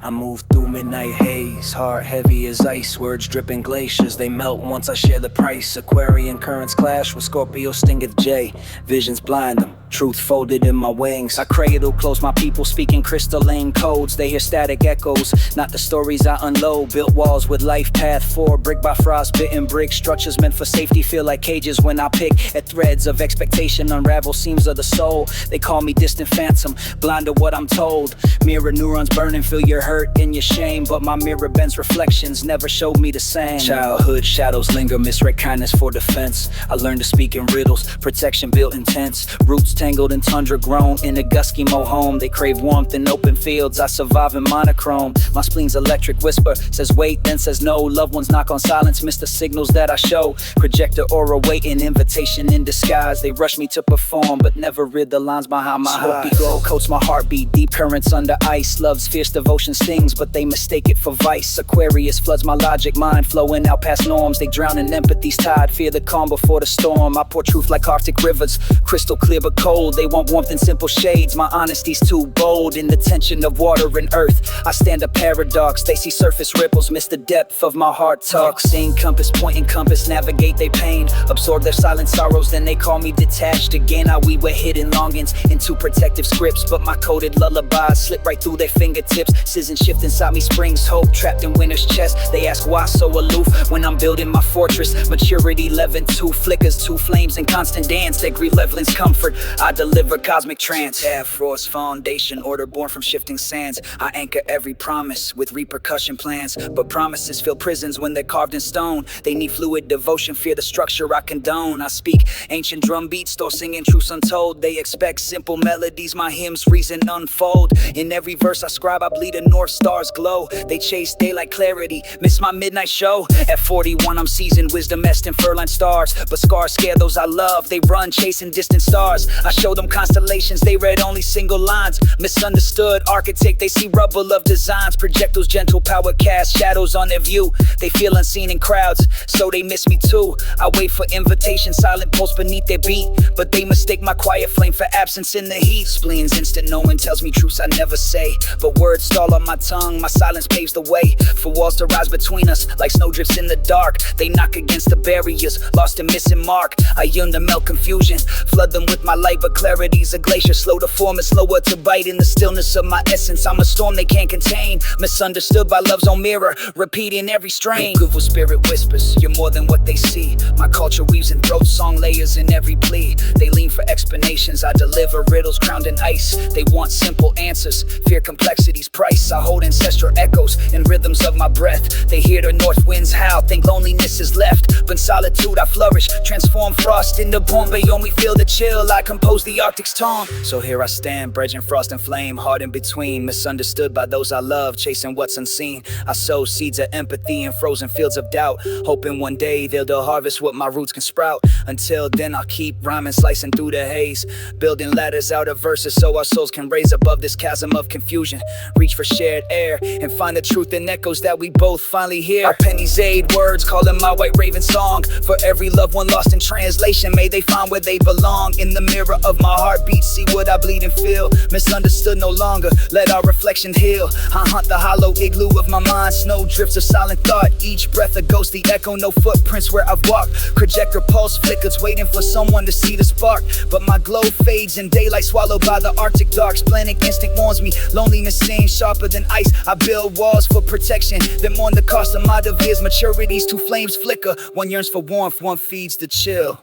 I move through midnight haze, heart heavy as ice. Words dripping glaciers, they melt once I share the price. Aquarian currents clash with Scorpio stingeth J. Visions blind them, truth folded in my wings. I cradle close my people speaking crystalline codes. They hear static echoes, not the stories I unload. Built walls with life path 4, brick by frostbitten brick. Structures meant for safety feel like cages when I pick at threads of expectation, unravel seams of the soul. They call me distant phantom, blind to what I'm told. Mirror neurons burning, feel your hurt and your shame, but my mirror bends reflections never showed me the same. Childhood shadows linger, misread kindness for defense. I learned to speak in riddles, protection built intense. Roots tangled in tundra grown in a Eskimo home. They crave warmth in open fields, I survive in monochrome. My spleen's electric whisper says wait, then says no. Loved ones knock on silence, miss the signals that I show. Projector aura waiting, invitation in disguise. They rush me to perform, but never read the lines behind my eyes. Gold coats my heartbeat, deep currents under ice. Love's fierce devotion stings, but they mistake it for vice. Aquarius floods my logic, mind flowing out past norms. They drown in empathy's tide, fear the calm before the storm. I pour truth like Arctic rivers, crystal clear but cold. They want warmth in simple shades, my honesty's too bold. In the tension of water and earth, I stand a paradox. They see surface ripples, miss the depth of my heart talk. Seeing compass, pointing compass, navigate their pain. Absorb their silent sorrows, then they call me detached again. I weave with hidden longings into protective scripts, but my coded lullabies slip right through their fingertips. Season shift inside me springs hope, trapped in winter's chest. They ask why so aloof when I'm building my fortress. Maturity leavened, 2 flickers, 2 flames in constant dance. They grieve Levelin's comfort, I deliver cosmic trance. Frost foundation, order born from shifting sands. I anchor every promise with repercussion plans, but promises fill prisons when they're carved in stone. They need fluid devotion, fear the structure I condone. I speak ancient drum beats, still singing truths untold. They expect simple melodies, my hymns reason unfold. In every verse I scribe, I bleed a north star's glow. They chase daylight clarity, miss my midnight show. At 41 I'm seasoned, wisdom etched in fur-lined stars, but scars scare those I love. They run chasing distant stars. I show them constellations, they read only single lines. Misunderstood architect, they see rubble of designs. Projectiles gentle power cast shadows on their view. They feel unseen in crowds, so they miss me too. I wait for invitation, silent pulse beneath their beat, but they mistake my quiet flame for absence in the heat. Spleen's instant knowing tells me truths I never say, but words stall on my tongue, my silence paves the way for walls to rise between us like snowdrifts in the dark. They knock against the barriers, lost and missing mark. I yearn to melt confusion, flood them with my light, but clarity's a glacier, slow to form and slower to bite. In the stillness of my essence, I'm a storm they can't contain, misunderstood by love's own mirror, repeating every strain. Goodwill spirit whispers, you're more than what they see. My culture weaves in throat song layers in every plea. They lean for explanations, I deliver riddles crowned in ice. They want simple answers, fear complexity's price. I hold ancestral echoes in rhythms of my breath. They hear the north winds howl, think loneliness is left, but in solitude I flourish, transform frost into Bombay. Only feel the chill, I compose the Arctic's tone. So here I stand, bridging frost and flame, hard in between. Misunderstood by those I love, chasing what's unseen. I sow seeds of empathy in frozen fields of doubt, hoping one day they'll harvest what my roots can sprout. Until then I'll keep rhyming, slicing through the haze, building ladders out of verses so our souls can raise above this chasm of confusion. Reach for shared air and find the truth in echoes that we both finally hear. Our pennies aid words, calling my white raven song. For every loved one lost in translation, may they find where they belong. In the mirror of my heartbeat, see what I bleed and feel. Misunderstood no longer, let our reflection heal. I hunt the hollow igloo of my mind, snow drifts of silent thought. Each breath a ghostly echo, no footprints where I've walked. Projector pulse flickers, waiting for someone to see the spark. But my glow fades in daylight, swallowed by the Arctic darks. Splenic instinct warns me, loneliness seems sharper than ice. I build walls for protection, then mourn the cost of my devirs. Maturity's 2 flames flicker, one yearns for warmth, one feeds the chill.